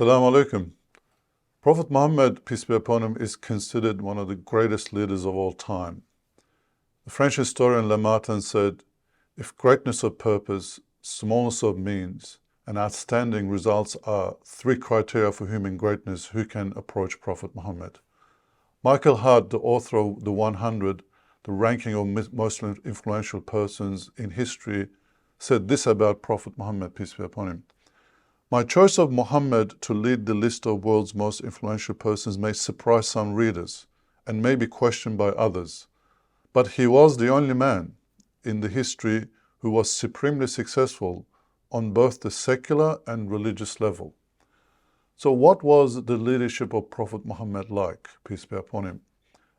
Assalamu alaikum. Prophet Muhammad, peace be upon him, is considered one of the greatest leaders of all time. The French historian Lamartine said, if greatness of purpose, smallness of means, and outstanding results are three criteria for human greatness, who can approach Prophet Muhammad? Michael Hart, the author of The 100, the ranking of most influential persons in history, said this about Prophet Muhammad, peace be upon him. My choice of Muhammad to lead the list of world's most influential persons may surprise some readers and may be questioned by others, but he was the only man in the history who was supremely successful on both the secular and religious level. So what was the leadership of Prophet Muhammad like, peace be upon him?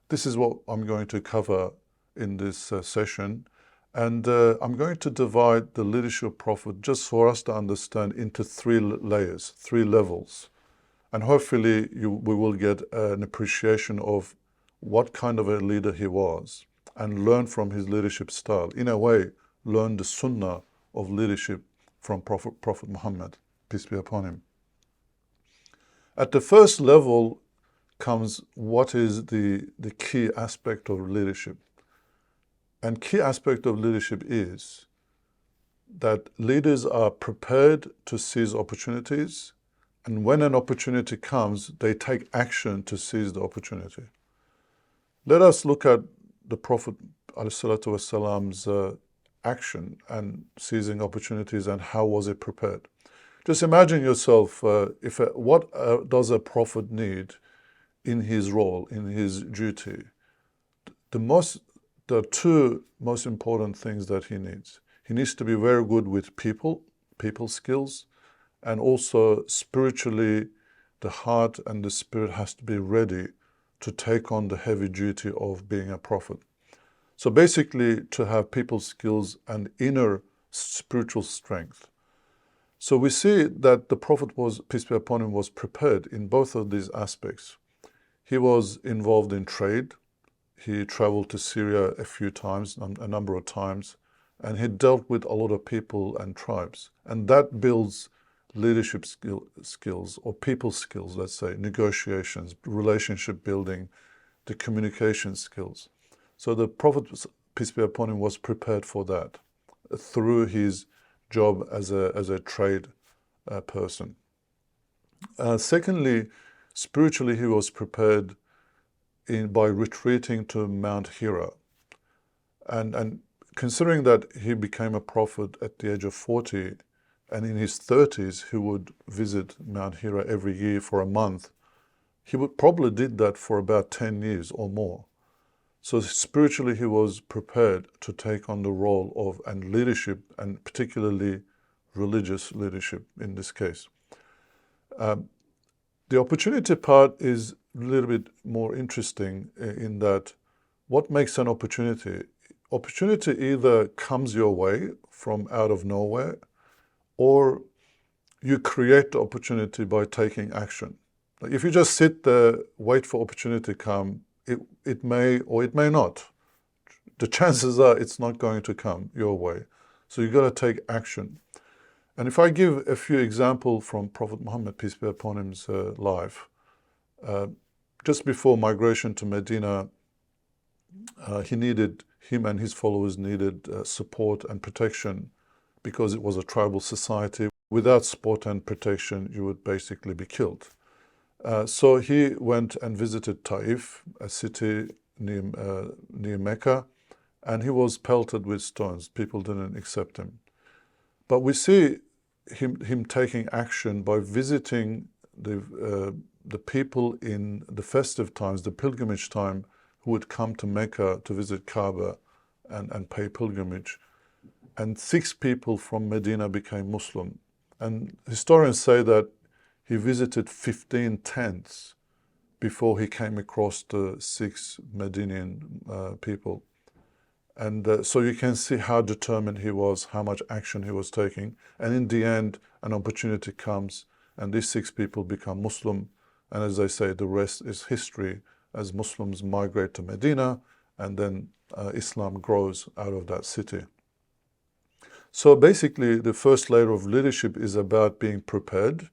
This is what I'm going to cover in this session. And I'm going to divide the leadership of Prophet, just for us to understand, into three layers, three levels. And hopefully we will get an appreciation of what kind of a leader he was and learn from his leadership style. In a way, learn the sunnah of leadership from Prophet Muhammad, peace be upon him. At the first level comes what is the key aspect of leadership. And key aspect of leadership is that leaders are prepared to seize opportunities, and when an opportunity comes, they take action to seize the opportunity. Let us look at the Prophet ﷺ's action and seizing opportunities and how was it prepared. Just imagine yourself, what does a prophet need in his role, in his duty? There are two most important things that he needs. He needs to be very good with people skills, and also spiritually, the heart and the spirit has to be ready to take on the heavy duty of being a prophet. So basically, to have people skills and inner spiritual strength. So we see that the Prophet was, peace be upon him, was prepared in both of these aspects. He was involved in trade. He traveled to Syria a few times, a number of times, and he dealt with a lot of people and tribes. And that builds leadership skills, or people skills, let's say, negotiations, relationship building, the communication skills. So the Prophet, peace be upon him, was prepared for that through his job as a trade person. Secondly, spiritually, he was prepared by retreating to Mount Hira. And considering that he became a prophet at the age of 40, and in his 30s he would visit Mount Hira every year for a month, he would probably did that for about 10 years or more. So spiritually he was prepared to take on the role of and leadership, and particularly religious leadership in this case. The opportunity part is a little bit more interesting in that what makes an opportunity? Opportunity either comes your way from out of nowhere, or you create the opportunity by taking action. Like if you just sit there, wait for opportunity to come, it may or it may not. The chances are it's not going to come your way. So you've got to take action. And if I give a few examples from Prophet Muhammad, peace be upon him's life, just before migration to Medina, him and his followers needed support and protection because it was a tribal society. Without support and protection, you would basically be killed. So he went and visited Taif, a city near Mecca, and he was pelted with stones. People didn't accept him. But we see him taking action by visiting the people in the festive times, the pilgrimage time, who would come to Mecca to visit Kaaba and pay pilgrimage. And 6 people from Medina became Muslim. And historians say that he visited 15 tents before he came across the 6 Medinian people. And so you can see how determined he was, how much action he was taking. And in the end, an opportunity comes, and these 6 people become Muslim. And as I say, the rest is history, as Muslims migrate to Medina, and then Islam grows out of that city. So basically, the first layer of leadership is about being prepared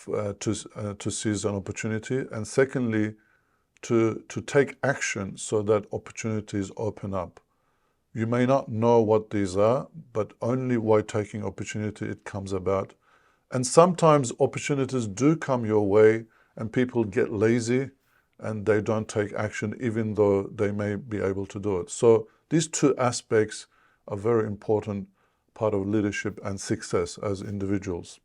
to seize an opportunity, and secondly, to take action so that opportunities open up. You may not know what these are, but only by taking opportunity it comes about. And sometimes opportunities do come your way and people get lazy and they don't take action even though they may be able to do it. So these two aspects are very important part of leadership and success as individuals.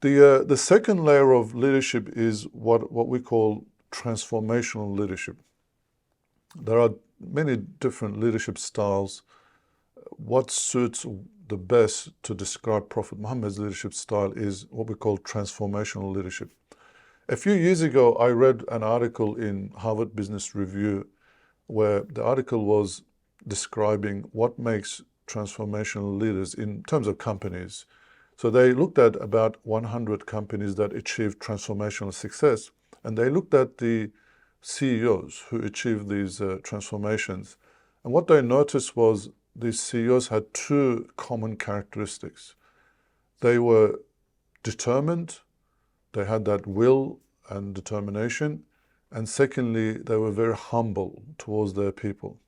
The second layer of leadership is what we call transformational leadership. There are many different leadership styles. What suits the best to describe Prophet Muhammad's leadership style is what we call transformational leadership. A few years ago, I read an article in Harvard Business Review where the article was describing what makes transformational leaders in terms of companies. So they looked at about 100 companies that achieved transformational success, and they looked at the CEOs who achieved these transformations. And what they noticed was these CEOs had two common characteristics. They were determined, they had that will and determination, and secondly, they were very humble towards their people.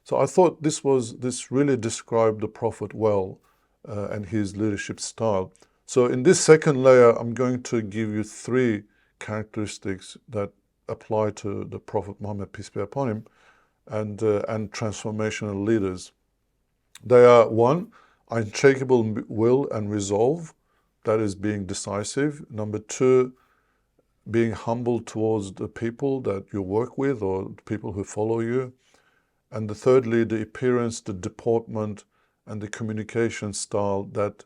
So I thought this really described the Prophet well and his leadership style. So in this second layer, I'm going to give you three characteristics that apply to the Prophet Muhammad, peace be upon him, and transformational leaders. They are: one, unshakable will and resolve, that is being decisive. Number two, being humble towards the people that you work with or people who follow you. And thirdly, the appearance, the deportment, and the communication style that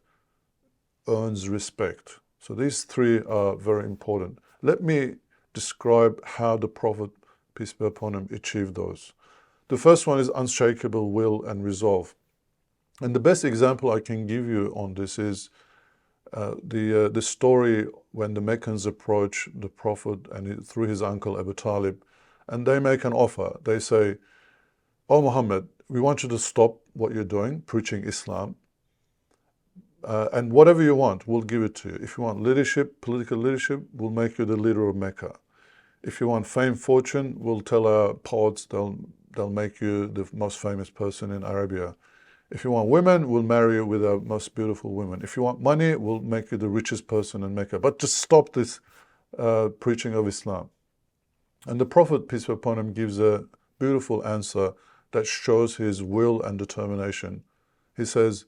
earns respect. So these three are very important. Let me describe how the Prophet, peace be upon him, achieved those. The first one is unshakable will and resolve. And the best example I can give you on this is the story when the Meccans approach the Prophet and through his uncle Abu Talib, and they make an offer. They say, "Oh Muhammad, we want you to stop what you're doing, preaching Islam, and whatever you want, we'll give it to you. If you want leadership, political leadership, we'll make you the leader of Mecca. If you want fame, fortune, we'll tell our poets they'll make you the most famous person in Arabia. If you want women, we'll marry you with our most beautiful women. If you want money, we'll make you the richest person in Mecca. But just stop this preaching of Islam." And the Prophet, peace be upon him, gives a beautiful answer that shows his will and determination. He says,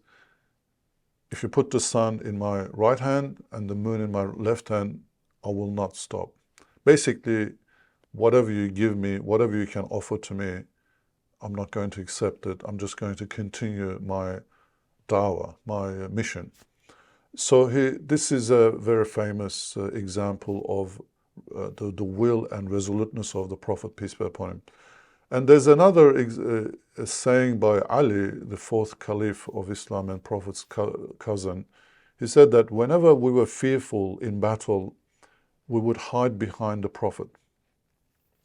"If you put the sun in my right hand and the moon in my left hand, I will not stop." Basically, whatever you give me, whatever you can offer to me, I'm not going to accept it. I'm just going to continue my dawah, my mission. So this is a very famous example of the will and resoluteness of the Prophet, peace be upon him. And there's another saying by Ali, the fourth caliph of Islam and Prophet's cousin. He said that whenever we were fearful in battle, we would hide behind the Prophet.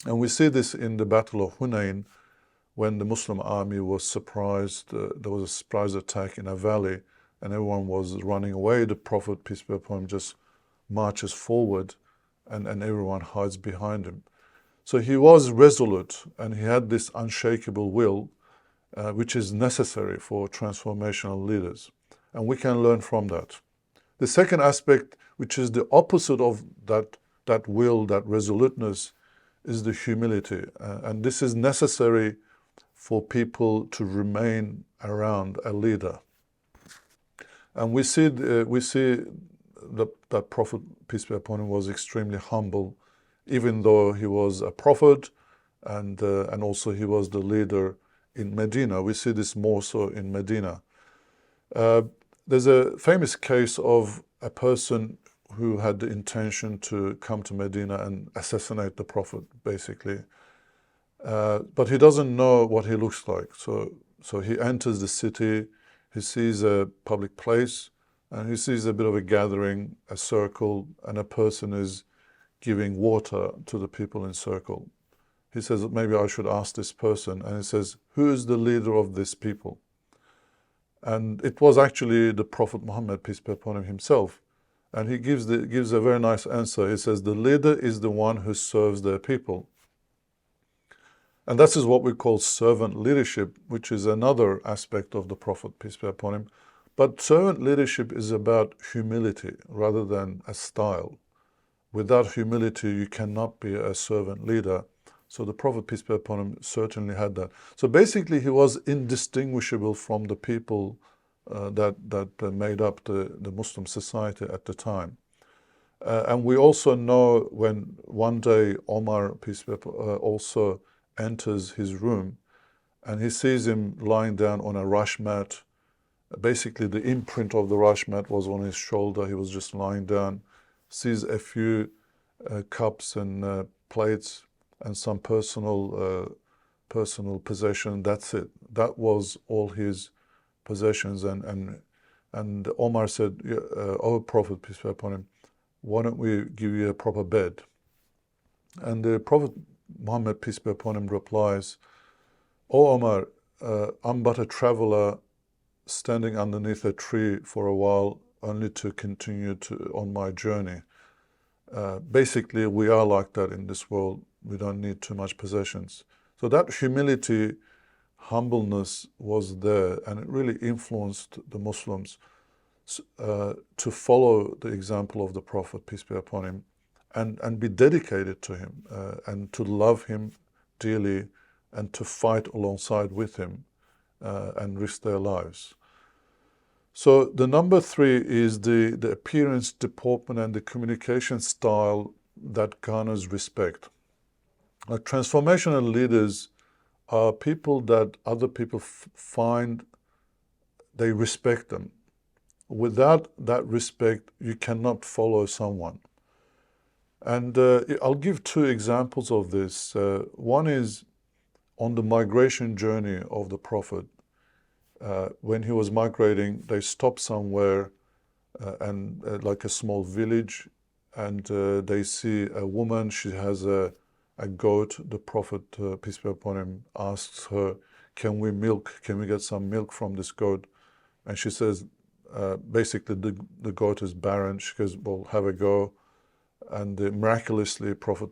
And we see this in the Battle of Hunain, when the Muslim army was surprised. There was a surprise attack in a valley and everyone was running away. The Prophet, peace be upon him, just marches forward and everyone hides behind him. So he was resolute and he had this unshakable will, which is necessary for transformational leaders. And we can learn from that. The second aspect, which is the opposite of that will, that resoluteness, is the humility. And this is necessary for people to remain around a leader. And we see that Prophet, peace be upon him, was extremely humble, even though he was a prophet and also he was the leader in Medina. We see this more so in Medina. There's a famous case of a person who had the intention to come to Medina and assassinate the Prophet, basically. But he doesn't know what he looks like. So he enters the city, he sees a public place, and he sees a bit of a gathering, a circle, and a person is giving water to the people in circle. He says, maybe I should ask this person. And he says, who is the leader of this people? And it was actually the Prophet Muhammad, peace be upon him, himself. And he gives a very nice answer. He says, the leader is the one who serves their people. And that is what we call servant leadership, which is another aspect of the Prophet, peace be upon him. But servant leadership is about humility rather than a style. Without humility, you cannot be a servant leader. So the Prophet, peace be upon him, certainly had that. So basically, he was indistinguishable from the people that made up the Muslim society at the time. And we also know when one day Omar, peace be upon him, also enters his room, and he sees him lying down on a rush mat. Basically, the imprint of the rush mat was on his shoulder. He was just lying down, sees a few cups and plates and some personal possession. That's it. That was all his possessions. And Omar said, "O Prophet, peace be upon him, why don't we give you a proper bed?" And the Prophet Muhammad, peace be upon him, replies, "O Omar, I'm but a traveler standing underneath a tree for a while, only to continue on my journey." Basically, we are like that in this world. We don't need too much possessions. So that humility, humbleness was there, and it really influenced the Muslims to follow the example of the Prophet, peace be upon him, and be dedicated to him, and to love him dearly, and to fight alongside with him, and risk their lives. So the number 3 is the appearance, deportment, and the communication style that garners respect. Transformational leaders are people that other people find they respect them. Without that respect, you cannot follow someone. And I'll give 2 examples of this. One is on the migration journey of the Prophet. When he was migrating, they stopped somewhere and like a small village, and they see a woman. She has a goat. The Prophet, peace be upon him, asks her, "Can we get some milk from this goat?" And she says, basically, the goat is barren. She goes, "Well, have a go." And miraculously, Prophet,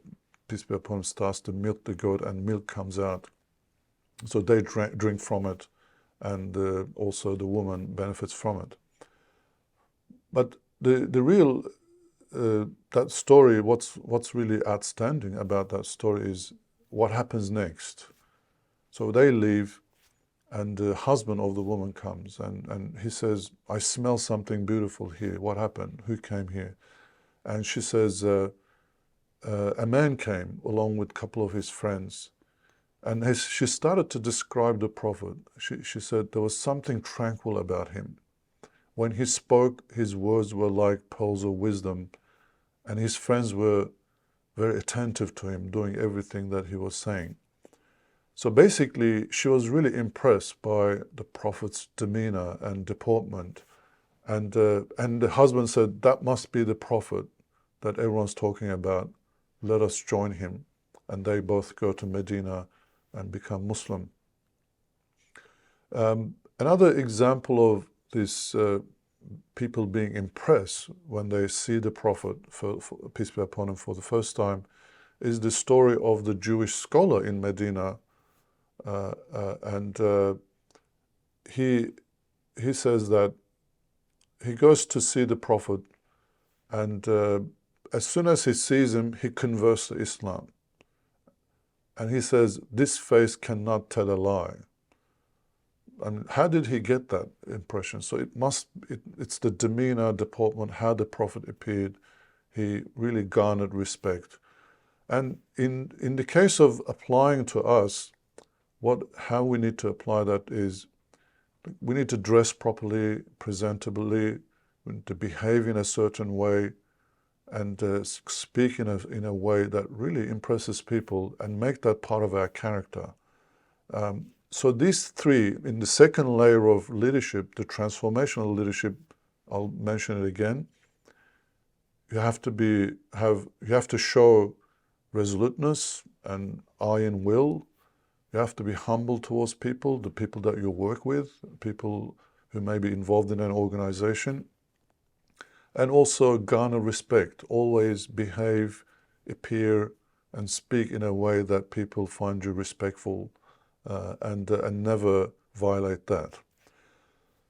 peace be upon him, starts to milk the goat, and milk comes out. So they drink from it, and also the woman benefits from it. But the real that story, what's really outstanding about that story is what happens next. So they leave, and the husband of the woman comes, and he says, "I smell something beautiful here. What happened? Who came here?" And she says, "A man came along with a couple of his friends." And she started to describe the Prophet. She said there was something tranquil about him. When he spoke, his words were like pearls of wisdom, and his friends were very attentive to him, doing everything that he was saying. So basically, she was really impressed by the Prophet's demeanor and deportment. And the husband said, "That must be the Prophet that everyone's talking about. Let us join him." And they both go to Medina and become Muslim. Another example of this people being impressed when they see the Prophet, peace be upon him, for the first time, is the story of the Jewish scholar in Medina. He says that he goes to see the Prophet, and as soon as he sees him, he converts to Islam. And he says, "This face cannot tell a lie." I mean, how did he get that impression? So it's the demeanor, deportment, how the Prophet appeared. He really garnered respect. And in the case of applying to us, how we need to apply that is, we need to dress properly, presentably, we need to behave in a certain way, and speak in a way that really impresses people, and make that part of our character. So these 3, in the second layer of leadership, the transformational leadership, I'll mention it again. You have to show resoluteness and iron will. You have to be humble towards people, the people that you work with, people who may be involved in an organization. and also garner respect. Always behave, appear, and speak in a way that people find you respectful, and never violate that.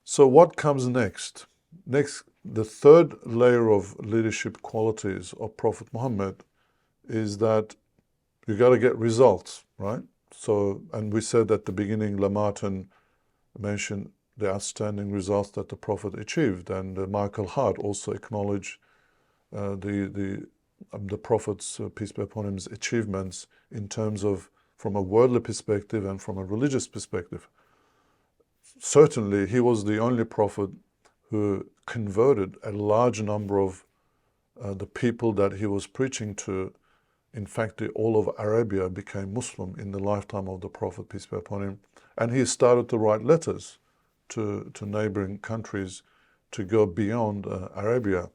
So what comes next? Next, the third layer of leadership qualities of Prophet Muhammad is that you got to get results, right? So, and we said at the beginning, Lamartin mentioned the outstanding results that the Prophet achieved, and Michael Hart also acknowledged the Prophet's, peace be upon him, achievements in terms of from a worldly perspective and from a religious perspective. Certainly, he was the only Prophet who converted a large number of the people that he was preaching to. In fact, all of Arabia became Muslim in the lifetime of the Prophet, peace be upon him. And he started to write letters to neighboring countries to go beyond Arabia.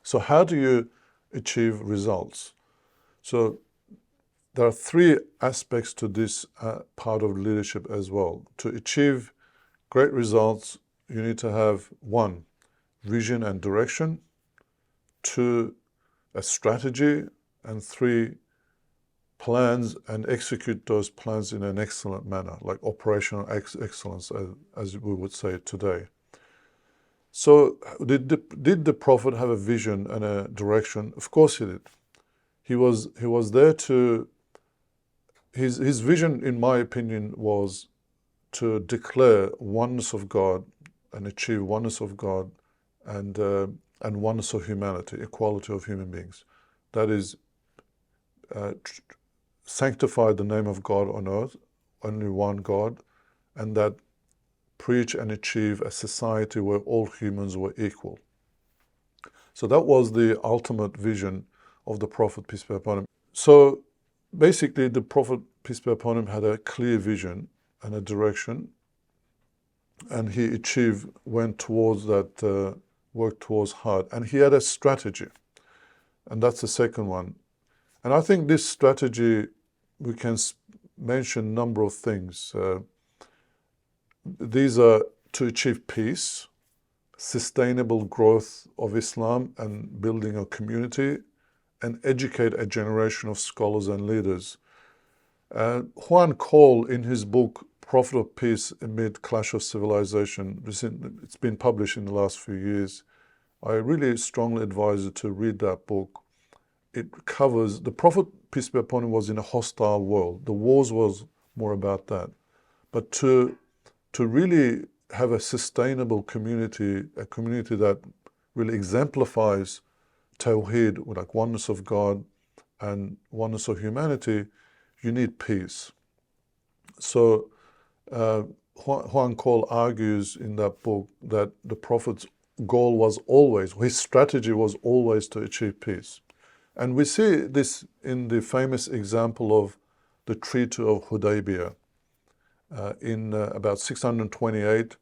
So how do you achieve results? So there are three aspects to this part of leadership as well. To achieve great results, you need to have 1, vision and direction, 2, a strategy, and 3, plans, and execute those plans in an excellent manner, like operational excellence, as we would say today. So did the Prophet have a vision and a direction? Of course he did. He was there to, his vision, in my opinion, was to declare oneness of God and achieve oneness of God and oneness of humanity, equality of human beings. That is, sanctify the name of God on earth, only one God, and that preach and achieve a society where all humans were equal. So that was the ultimate vision of the Prophet, peace be upon him. So basically the Prophet, peace be upon him, had a clear vision and a direction, and he went towards that, worked towards hard. And he had a strategy, and that's the second one. And I think this strategy, we can mention a number of things. These are to achieve peace, sustainable growth of Islam and building a community, and educate a generation of scholars and leaders. Juan Cole, in his book, Prophet of Peace Amid Clash of Civilization, it's been published in the last few years. I really strongly advise you to read that book. It covers, the Prophet, peace be upon him, was in a hostile world. The wars was more about that. But to really have a sustainable community, a community that really exemplifies Tawheed, like oneness of God and oneness of humanity, you need peace. So Juan Cole argues in that book that the Prophet's goal was always, his strategy was always to achieve peace. And we see this in the famous example of the Treaty of Hudaybiyah. In about 628,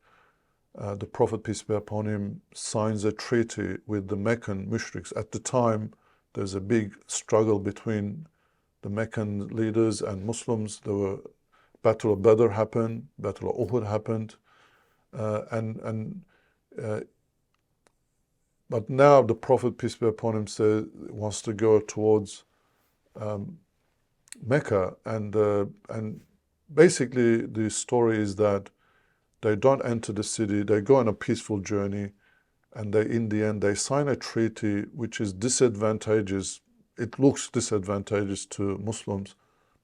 the Prophet, peace be upon him, signs a treaty with the Meccan mushriks. At the time, there's a big struggle between the Meccan leaders and Muslims. There were Battle of Badr happened, Battle of Uhud happened, but now the Prophet, peace be upon him, wants to go towards Mecca, and basically the story is that they don't enter the city, they go on a peaceful journey, and in the end they sign a treaty which is disadvantageous. It looks disadvantageous to Muslims,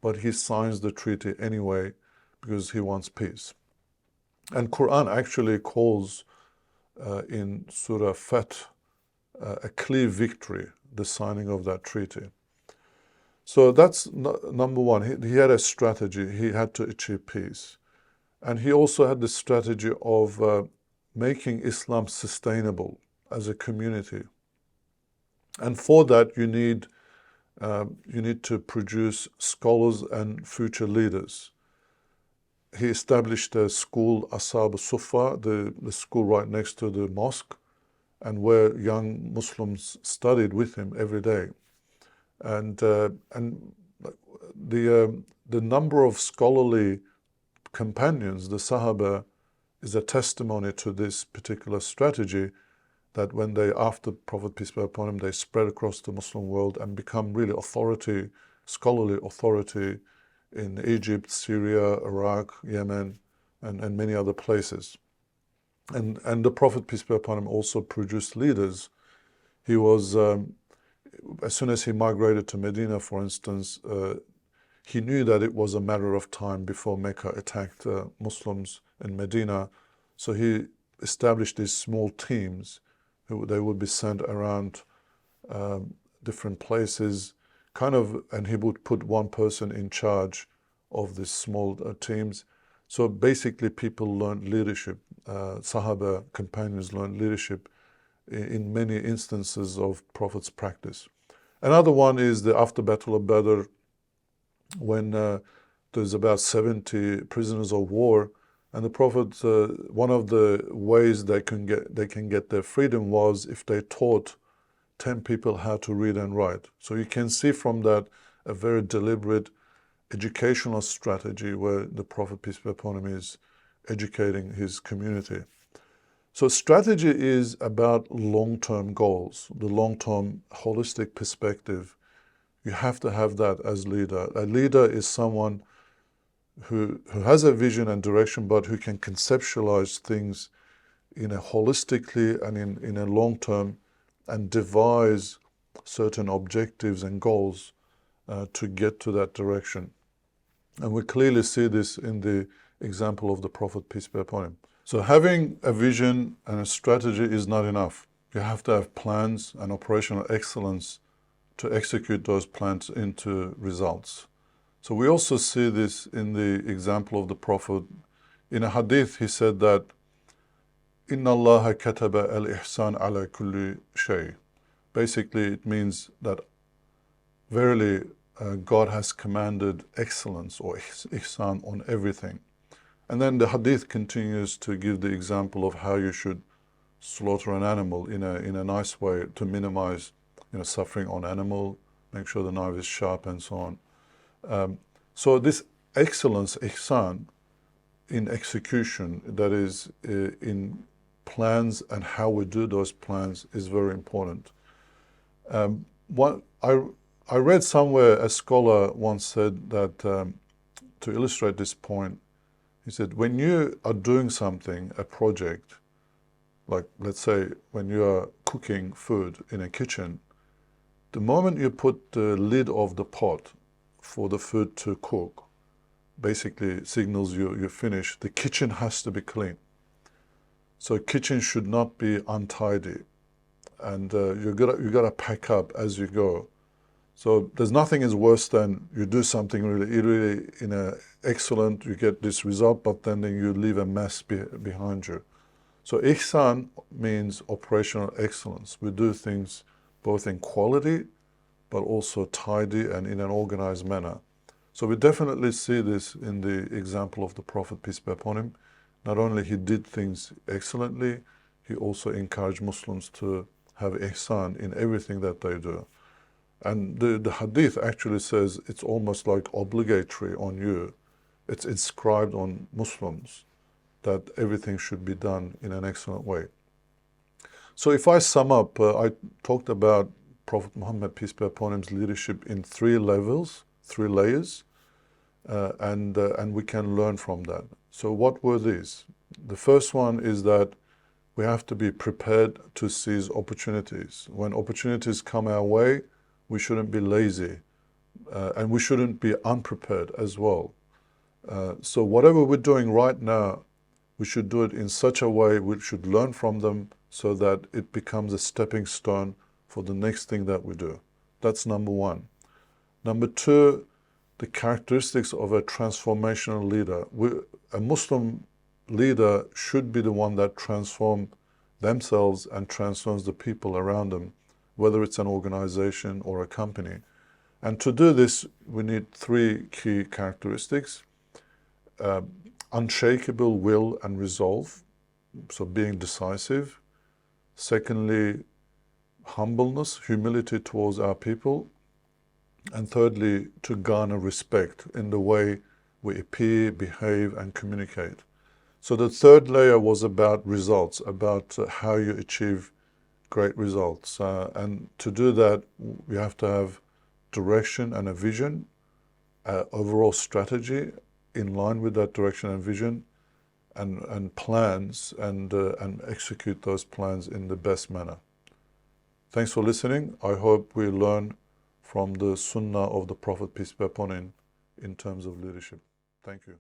but he signs the treaty anyway because he wants peace. And Quran actually calls in Surah Fath a clear victory, the signing of that treaty. So that's number one. He had a strategy. He had to achieve peace. And he also had the strategy of making Islam sustainable as a community. And for that, you need to produce scholars and future leaders. He established a school, Ashab Sufa, the school right next to the mosque, and where young Muslims studied with him every day. And the number of scholarly companions, the Sahaba, is a testimony to this particular strategy. that when they, after Prophet peace be upon him, they spread across the Muslim world and become really authority, scholarly authority in Egypt, Syria, Iraq, Yemen, and many other places. And the Prophet peace be upon him also produced leaders. He was, as soon as he migrated to Medina, for instance, he knew that it was a matter of time before Mecca attacked Muslims in Medina. So he established these small teams. They would be sent around different places, and he would put one person in charge of these small teams. So basically people learned leadership. Sahaba, companions, learned leadership in many instances of Prophet's practice. Another one is the after Battle of Badr, when there's about 70 prisoners of war, and the Prophet, one of the ways they can get their freedom was if they taught 10 people how to read and write. So you can see from that a very deliberate educational strategy where the Prophet, peace be upon him, is educating his community. So strategy is about long-term goals, the long-term holistic perspective. You have to have that as leader. A leader is someone who has a vision and direction, but who can conceptualize things in a holistically and in a long term, and devise certain objectives and goals to get to that direction. And we clearly see this in the example of the Prophet, peace be upon him. So having a vision and a strategy is not enough. You have to have plans and operational excellence to execute those plans into results. So we also see this in the example of the Prophet. In a hadith, he said that, Inna Allah kataba al-ihsan ala kulli shay. Basically, it means that verily God has commanded excellence or ihsan on everything. And then the hadith continues to give the example of how you should slaughter an animal in a nice way to minimize suffering on animal, make sure the knife is sharp and so on. So this excellence, ihsan, in execution, that is in plans and how we do those plans, is very important. I read somewhere a scholar once said that, to illustrate this point, he said, when you are doing something, a project, like let's say when you are cooking food in a kitchen, the moment you put the lid of the pot for the food to cook, basically signals you're finished. The kitchen has to be clean. So kitchen should not be untidy, and you gotta pack up as you go. So there's nothing is worse than you do something really excellent, you get this result, but then you leave a mess behind you. So ihsan means operational excellence. We do things both in quality, but also tidy and in an organized manner. So we definitely see this in the example of the Prophet, peace be upon him. Not only he did things excellently, he also encouraged Muslims to have ihsan in everything that they do. And the hadith actually says it's almost like obligatory on you. It's inscribed on Muslims that everything should be done in an excellent way. So if I sum up, I talked about Prophet Muhammad, peace be upon him's leadership in 3 levels, 3 layers, and we can learn from that. So what were these? The first one is that we have to be prepared to seize opportunities. When opportunities come our way, we shouldn't be lazy, and we shouldn't be unprepared as well. So whatever we're doing right now, we should do it in such a way we should learn from them so that it becomes a stepping stone for the next thing that we do. That's number 1. Number 2, the characteristics of a transformational leader. A Muslim leader should be the one that transforms themselves and transforms the people around them, whether it's an organization or a company. And to do this, we need 3 key characteristics. Unshakable will and resolve, so being decisive. Secondly, humbleness, humility towards our people. And thirdly, to garner respect in the way we appear, behave, and communicate. So the 3rd layer was about results, about how you achieve great results. And to do that, we have to have direction and a vision, overall strategy in line with that direction and vision, and plans, and execute those plans in the best manner. Thanks for listening. I hope we learn from the Sunnah of the Prophet, peace be upon him, in terms of leadership. Thank you.